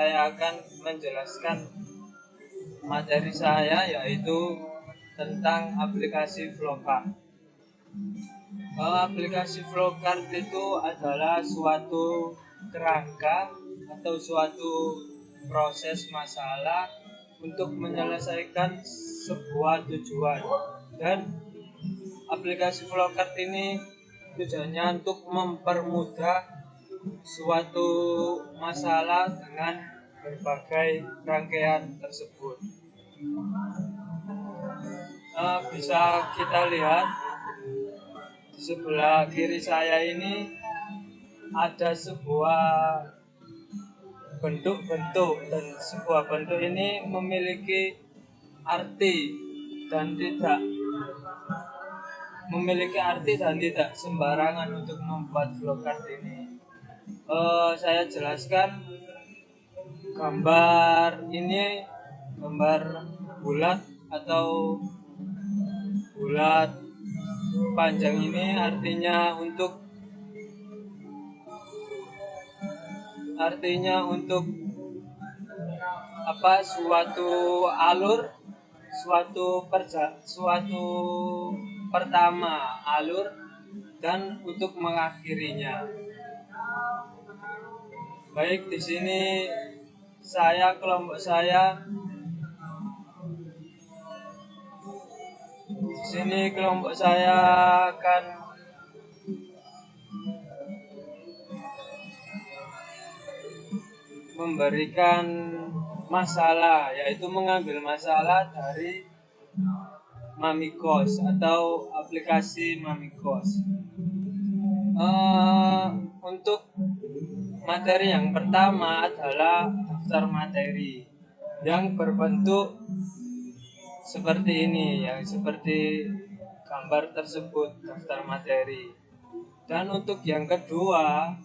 saya akan menjelaskan materi saya, yaitu tentang aplikasi Flowcard. Aplikasi Flowcard itu adalah suatu kerangka atau suatu proses masalah untuk menyelesaikan sebuah tujuan, dan aplikasi Flowcard ini tujuannya untuk mempermudah suatu masalah dengan berbagai rangkaian tersebut. Bisa kita lihat di sebelah kiri saya ini ada sebuah bentuk-bentuk, dan sebuah bentuk ini memiliki arti dan tidak sembarangan untuk membuat flowcard ini. Saya jelaskan, gambar ini gambar bulat atau bulat panjang ini artinya untuk suatu alur, suatu pertama alur, dan untuk mengakhirinya. Baik, di sini kelompok saya akan memberikan masalah, yaitu mengambil masalah dari Mamikos atau aplikasi Mamikos. Untuk materi yang pertama adalah daftar materi yang berbentuk seperti ini, yang seperti gambar tersebut, daftar materi. Dan untuk yang kedua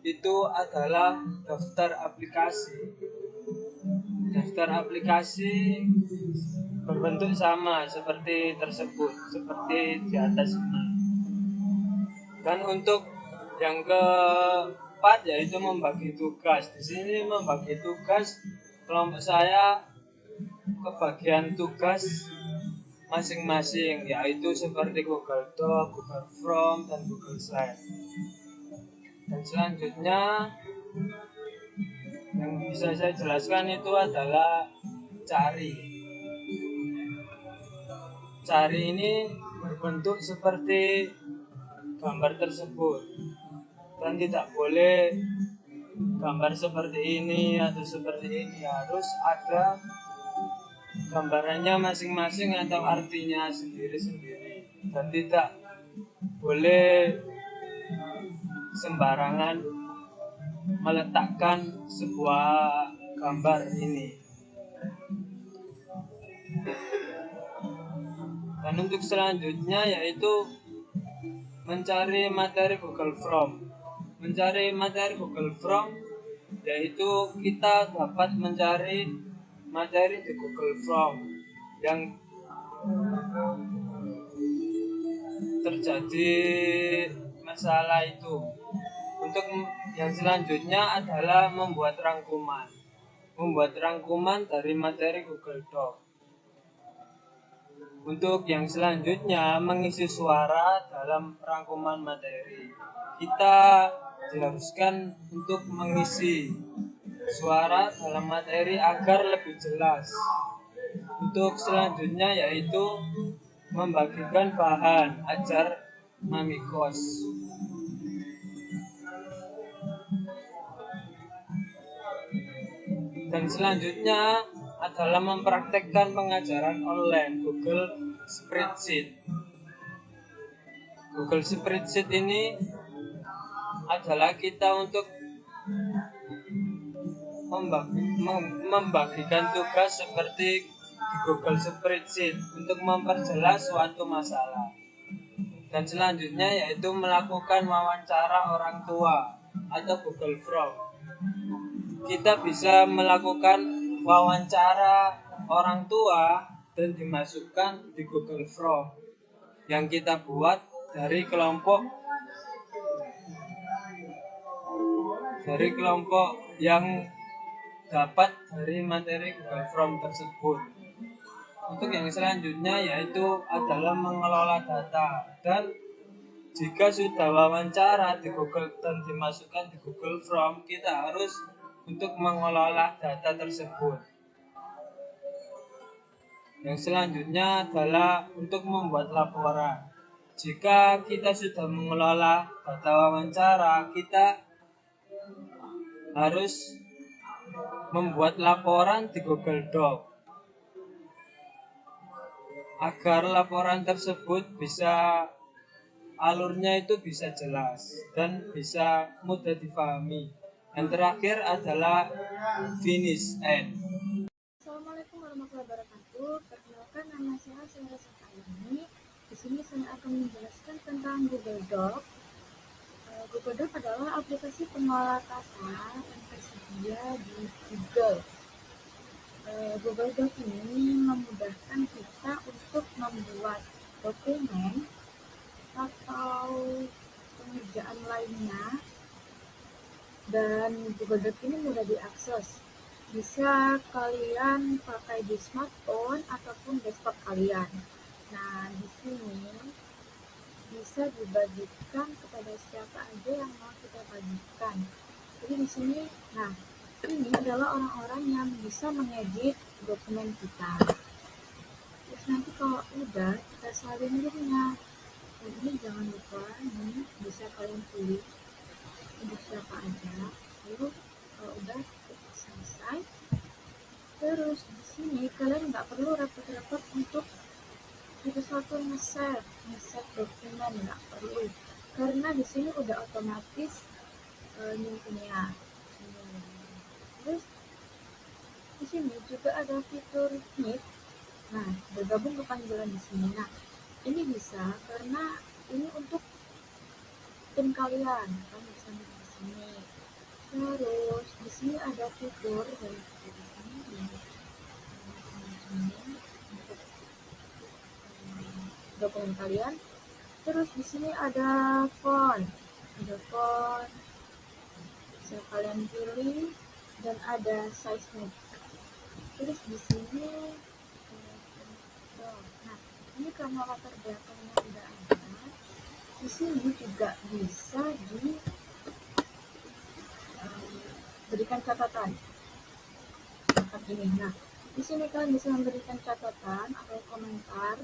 itu adalah daftar aplikasi. Daftar aplikasi berbentuk sama seperti tersebut, seperti di atas ini. Dan untuk yang keempat yaitu membagi tugas. Di sini membagi tugas, kelompok saya kebagian tugas masing-masing, yaitu seperti Google Doc, Google Form, dan Google Slide. Dan selanjutnya yang bisa saya jelaskan itu adalah cari. Cari ini berbentuk seperti gambar tersebut, dan tidak boleh gambar seperti ini atau seperti ini, harus ada gambarannya masing-masing atau artinya sendiri-sendiri, dan tidak boleh sembarangan meletakkan sebuah gambar ini. Dan untuk selanjutnya yaitu mencari materi Google Form. Mencari materi Google Form yaitu kita dapat mencari materi di Google Form yang terjadi masalah itu. Untuk yang selanjutnya adalah membuat rangkuman dari materi Google Doc. Untuk yang selanjutnya mengisi suara dalam rangkuman materi. Kita diharuskan untuk mengisi suara dalam materi agar lebih jelas. Untuk selanjutnya yaitu membagikan bahan ajar Mamikos. Dan selanjutnya adalah mempraktekkan pengajaran online Google Spreadsheet. Google Spreadsheet ini adalah kita untuk membagikan tugas seperti di Google Spreadsheet untuk memperjelas suatu masalah. Dan selanjutnya yaitu melakukan wawancara orang tua atau Google Form. Kita bisa melakukan wawancara orang tua dan dimasukkan di Google Form yang kita buat dari kelompok yang dapat dari materi Google Form tersebut. Untuk yang selanjutnya yaitu adalah mengelola data, dan jika sudah wawancara di Google dan dimasukkan di Google Form, kita harus untuk mengelola data tersebut. Yang selanjutnya adalah untuk membuat laporan. Jika kita sudah mengelola data wawancara, kita harus membuat laporan di Google Doc agar laporan tersebut bisa alurnya itu bisa jelas dan bisa mudah dipahami. Yang terakhir adalah finish end. Assalamualaikum warahmatullahi wabarakatuh. Perkenalkan, nama saya Sarah Sakaini. Di sini saya akan menjelaskan tentang Google Doc. Google Doc adalah aplikasi pengolah kata yang tersedia di Google. Google Doc ini memudahkan kita untuk membuat dokumen atau pengerjaan lainnya, dan Google Doc ini mudah diakses. Bisa kalian pakai di smartphone ataupun desktop kalian. Nah, di sini bisa dibagikan kepada siapa aja yang mau kita bagikan. Jadi di sini, nah, ini adalah orang-orang yang bisa mengedit dokumen kita. Terus nanti kalau udah kita salin linknya. Dan ini jangan lupa, ini bisa kalian pilih untuk siapa aja. Lalu kalau udah selesai, terus di sini kalian nggak perlu repot-repot untuk satu-satu nge-save dokumen, nggak perlu, karena di sini udah otomatis nyimpennya. Terus di sini juga ada fitur Meet. Nah, bergabung ke panggilan di sini. Nah, ini bisa karena ini untuk tim kalian, kan bisa di sini. Terus di sini ada fitur dari dokumen kalian. Terus di sini ada font, bisa kalian pilih, dan ada size nya. Terus di sini, nah ini karena latar belakangnya udah ada. Di sini juga bisa berikan catatan seperti ini. Nah, di sini kalian bisa memberikan catatan atau komentar,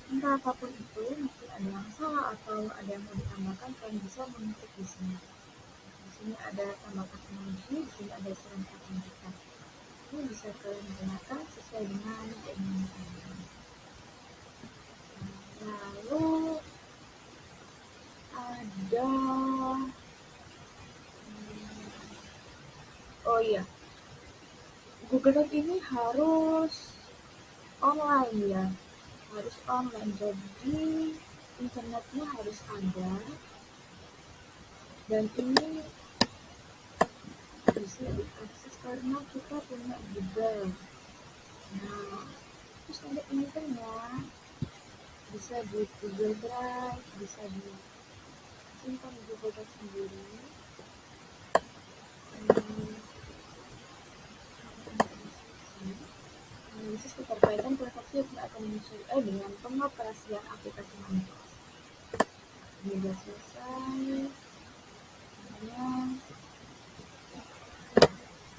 entah apapun itu, mungkin ada yang salah atau ada yang mau ditambahkan, kalian bisa mengetik di sini. Di sini ada tambahkan emoji, di sini ada saran kata. Ini bisa kalian gunakan sesuai dengan keinginan kalian. Lalu ada oh iya, Google Doc ini harus online ya, harus online, jadi internetnya harus ada, dan ini bisa diakses karena kita punya Google. Nah, terus ada ininya, bisa di Google Drive, bisa disimpan di Google Drive sendiri. Analisis keterkaitan transaksi yang akan menyesuaikan dengan pengoperasian aplikasi Microsoft. Ini sudah selesai.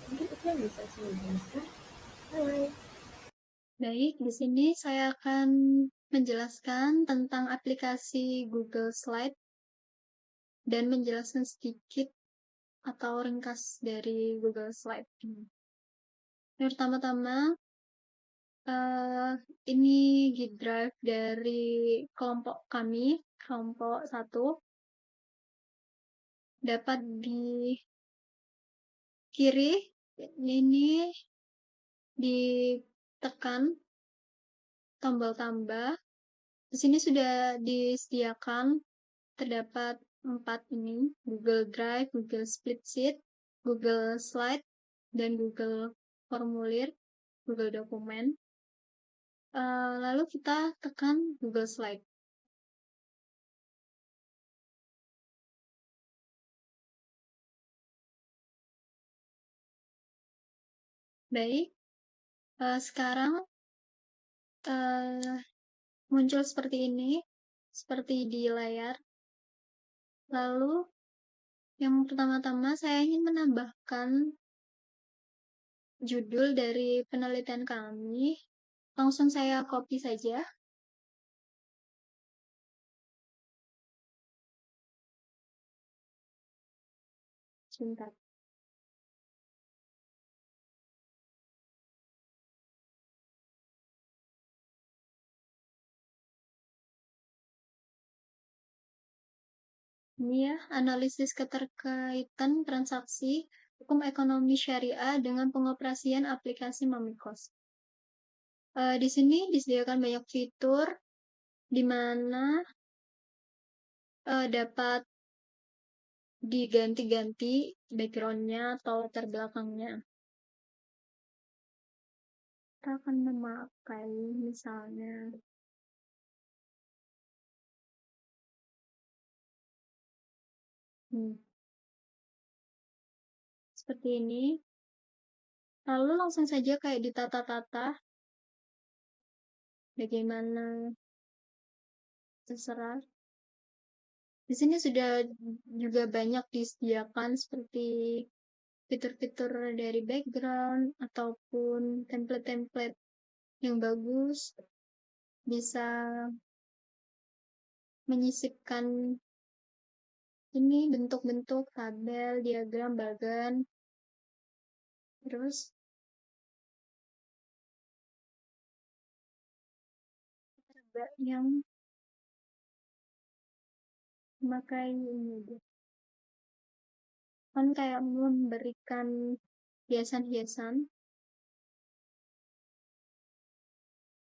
Mungkin itu yang bisa saya jelaskan. Hai. Baik, di sini saya akan menjelaskan tentang aplikasi Google Slide dan menjelaskan sedikit atau ringkas dari Google Slide ini. Yang pertama-tama, ini Git Drive dari kelompok kami, kelompok 1, dapat di kiri ini ditekan tombol tambah. Di sini sudah disediakan, terdapat 4 ini, Google Drive, Google Spreadsheet, Google Slide, dan Google Formulir, Google Dokumen. Lalu kita tekan Google Slide. Baik, sekarang muncul seperti ini, seperti di layar. Lalu, yang pertama-tama saya ingin menambahkan judul dari penelitian kami. Langsung saya copy saja. Sebentar. Ini ya, analisis keterkaitan transaksi hukum ekonomi syariah dengan pengoperasian aplikasi Mamikos. Di sini disediakan banyak fitur di mana dapat diganti-ganti background-nya atau latar belakangnya. Kita akan memakai misalnya seperti ini. Lalu langsung saja kayak ditata-tata. Bagaimana terserah. Di sini sudah juga banyak disediakan seperti fitur-fitur dari background ataupun template-template yang bagus, bisa menyisipkan ini bentuk-bentuk tabel, diagram, bagan, terus coba yang memakai ini kan kayak memberikan hiasan-hiasan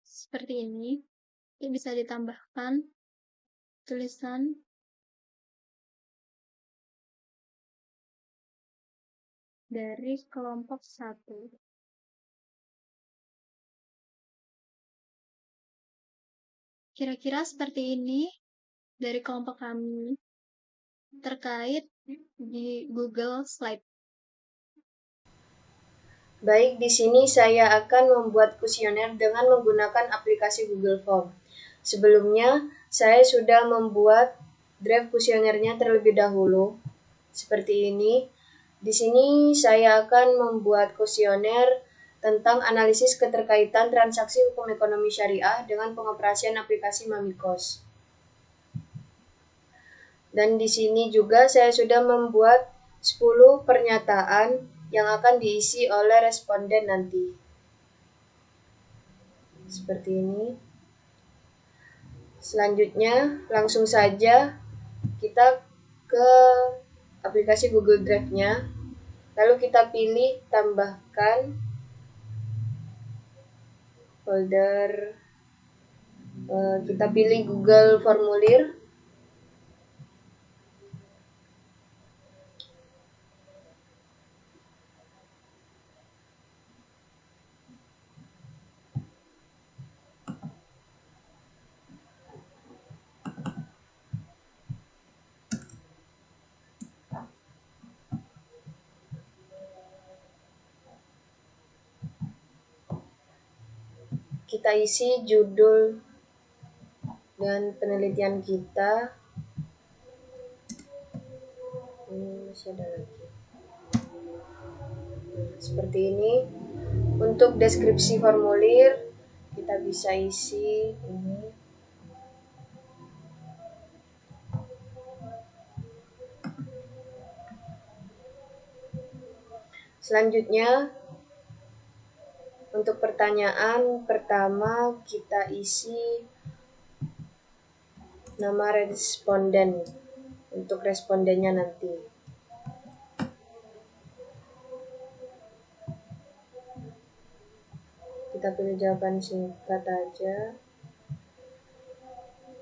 seperti ini. Ini bisa ditambahkan tulisan dari kelompok 1. Kira-kira seperti ini dari kelompok kami terkait di Google Slide. Baik, di sini saya akan membuat kuesioner dengan menggunakan aplikasi Google Form. Sebelumnya, saya sudah membuat draft kuesionernya terlebih dahulu. Seperti ini. Di sini saya akan membuat kuesioner tentang analisis keterkaitan transaksi hukum ekonomi syariah dengan pengoperasian aplikasi Mamikos. Dan di sini juga saya sudah membuat 10 pernyataan yang akan diisi oleh responden nanti. Seperti ini. Selanjutnya, langsung saja kita ke aplikasi Google Drive-nya. Lalu kita pilih tambahkan folder, kita pilih Google Formulir. Kita isi judul dan penelitian kita. Ini masih ada lagi. Seperti ini. Untuk deskripsi formulir kita bisa isi ini. Selanjutnya, untuk pertanyaan pertama kita isi nama responden untuk respondennya nanti. Kita pilih jawaban singkat aja.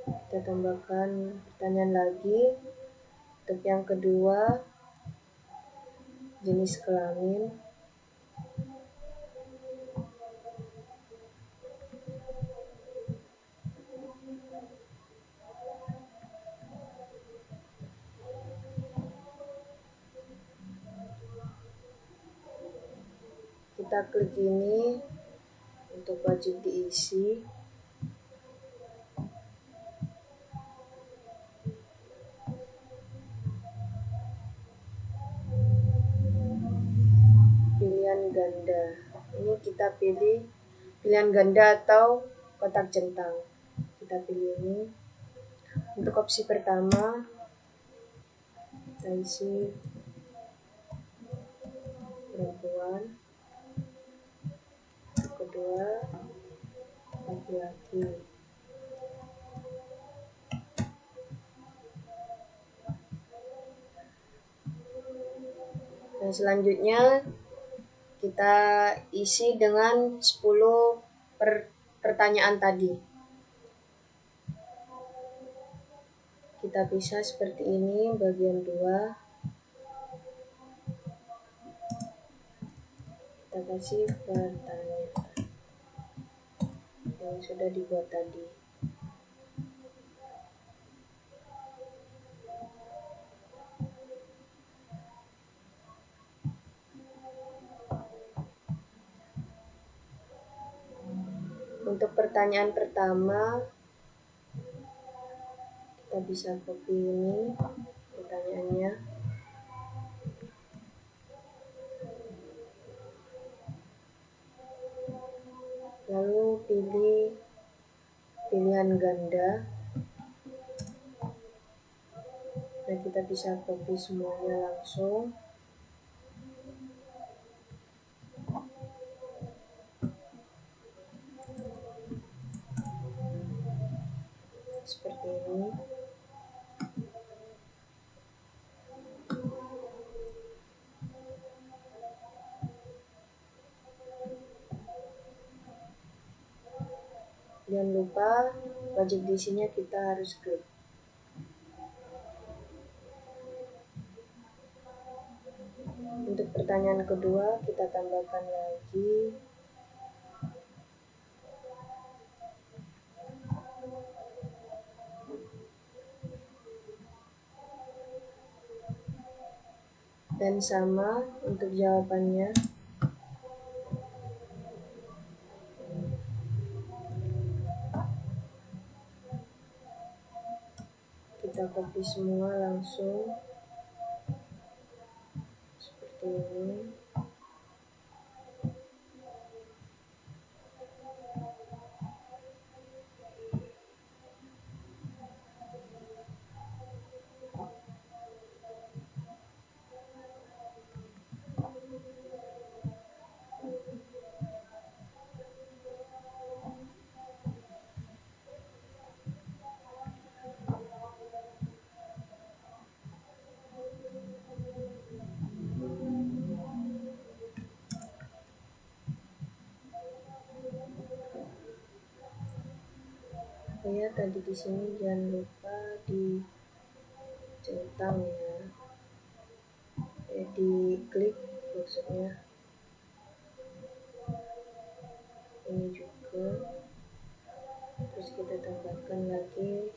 Kita tambahkan pertanyaan lagi. Untuk yang kedua, jenis kelamin. Kita kita klik ini untuk wajib diisi. Pilihan ganda. Ini kita pilih pilihan ganda atau kotak centang. Kita pilih ini. Untuk opsi pertama, kita isi perempuan. Kedua, laki-laki. Dan selanjutnya kita isi dengan 10 pertanyaan tadi. Kita pisah seperti ini bagian 2. Kita kasih pertanyaan yang sudah dibuat tadi. Untuk pertanyaan pertama, kita bisa copy ini pertanyaannya. Lalu pilih pilihan ganda. Nah, kita bisa copy semuanya langsung. Seperti ini. Jangan lupa wajib diisinya kita harus klik. Untuk pertanyaan kedua kita tambahkan lagi dan sama untuk jawabannya. Kita copy semua langsung seperti ini. Oh ya, tadi di sini jangan lupa dicentang ya. Diklik maksudnya. Ini juga. Terus kita tambahkan lagi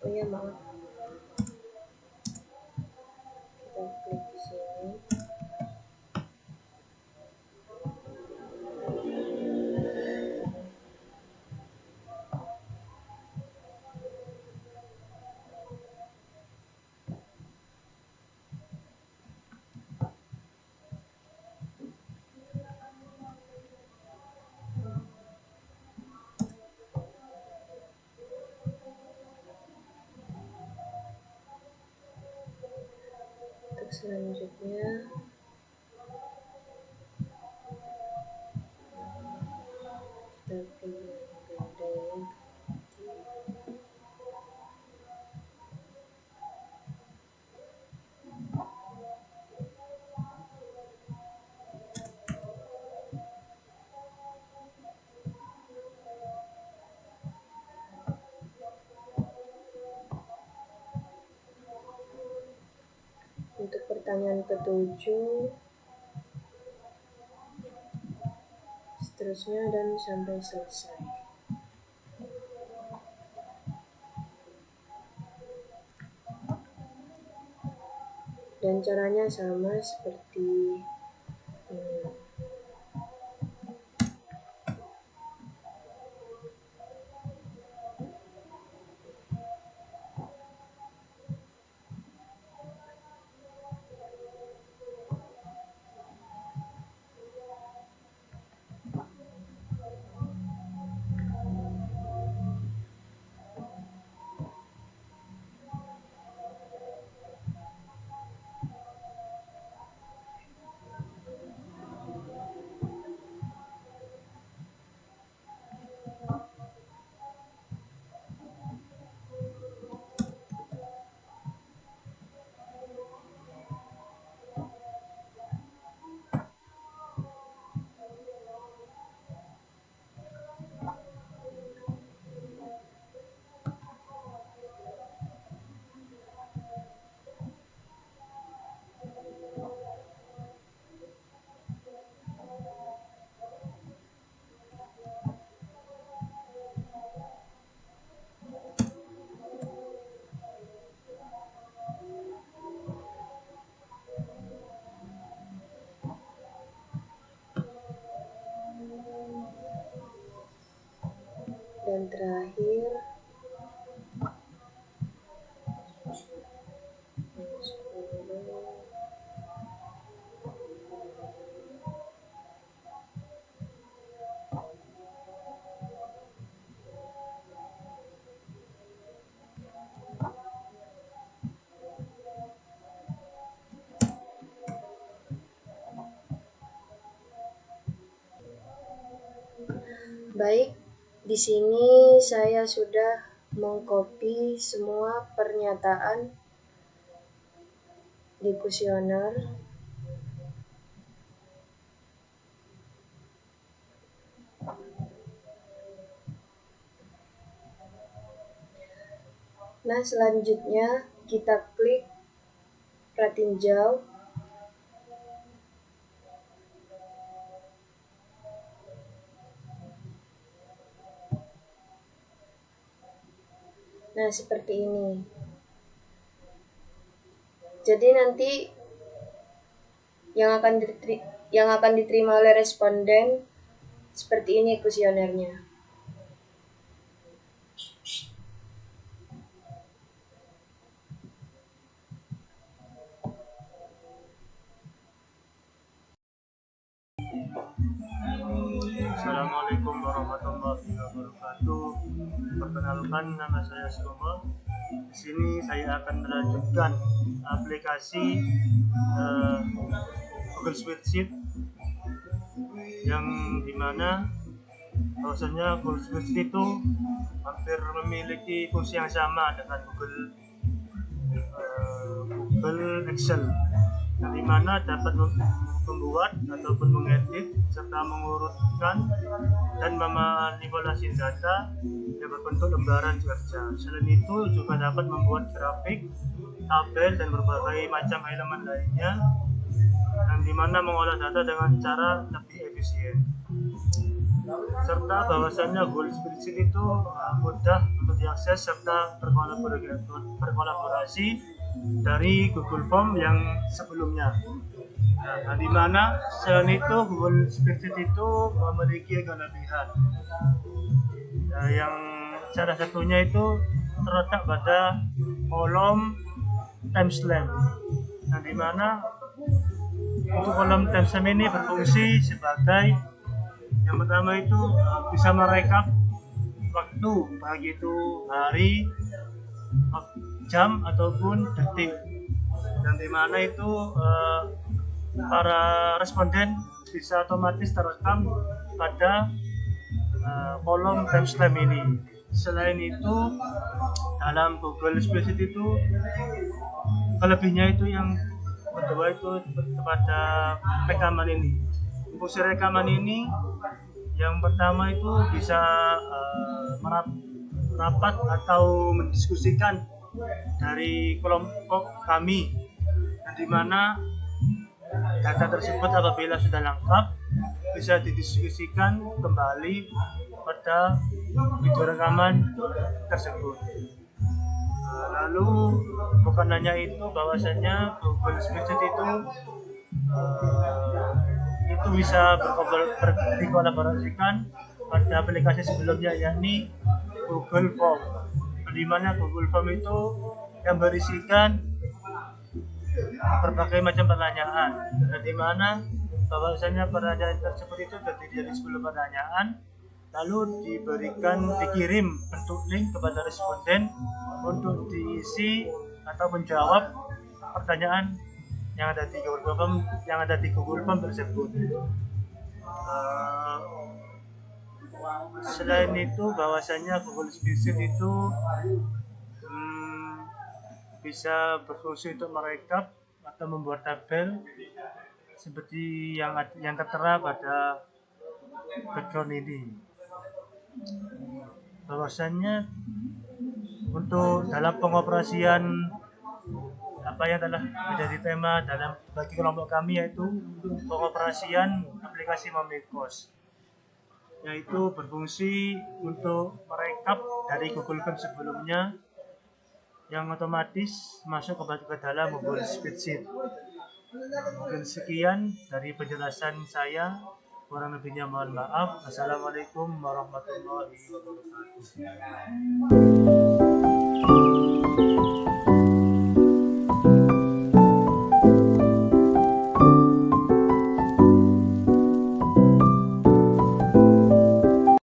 oh ya maaf, kita klik di sini. selanjutnya kita pilih gading. Untuk pertanyaan ke-7 seterusnya dan sampai selesai. Dan caranya sama seperti dan terakhir baik, di sini saya sudah mengcopy semua pernyataan di kuesioner. Nah, selanjutnya kita klik pratinjau. Nah, seperti ini. Jadi nanti yang akan diterima oleh responden seperti ini kuesionernya. Assalamualaikum warahmatullahi wabarakatuh. Perkenalkan, nama saya Soma. Di sini saya akan melanjutkan aplikasi Google Spreadsheet yang dimana bahwasanya Google Spreadsheet itu hampir memiliki fungsi yang sama dengan Google Excel, yang dimana dapat membuat ataupun mengedit serta mengurutkan dan memanipulasi data yang berbentuk lembaran kerja. Selain itu juga dapat membuat grafik, tabel, dan berbagai macam elemen lainnya, yang dimana mengolah data dengan cara lebih efisien. Serta bahwasannya Google Spreadsheet itu mudah untuk diakses serta berkolaborasi dari Google Form yang sebelumnya. Nah, di mana selain itu Google Spreadsheet itu memiliki kelebihan, yang salah satunya itu terletak pada kolom timestamp, nah di mana untuk kolom timestamp ini berfungsi sebagai yang pertama itu bisa merekap waktu, baik itu hari, jam ataupun detik. yang dimana itu para responden bisa otomatis terekam pada kolom timestamp ini. Selain itu, dalam Google Spreadsheet itu kelebihnya itu yang kedua itu pada rekaman ini. Fungsi rekaman ini yang pertama itu bisa merapat atau mendiskusikan dari kelompok kami, di mana data tersebut apabila sudah lengkap bisa didiskusikan kembali pada video rekaman tersebut. Lalu bukan hanya itu, bahwasanya Google Spreadsheet itu bisa dikolaborasikan pada aplikasi sebelumnya, yakni Google Form, di mana Google Form itu yang berisikan berbagai macam pertanyaan, di mana bahwasanya pertanyaan tersebut itu terdiri dari 10 pertanyaan, lalu dikirim bentuk link kepada responden untuk diisi atau menjawab pertanyaan yang ada di Google Form tersebut. Selain itu, bahwasanya Google Spreadsheet itu bisa berfungsi untuk merekap atau membuat tabel seperti yang tertera pada background ini. Bahwasanya untuk dalam pengoperasian apa yang telah menjadi tema bagi kelompok kami, yaitu pengoperasian aplikasi Momikos, yaitu berfungsi untuk merekap dari Google Form sebelumnya yang otomatis masuk ke dalam Google Spreadsheet. Mungkin sekian dari penjelasan saya, kurang lebihnya mohon maaf. Assalamualaikum warahmatullahi wabarakatuh.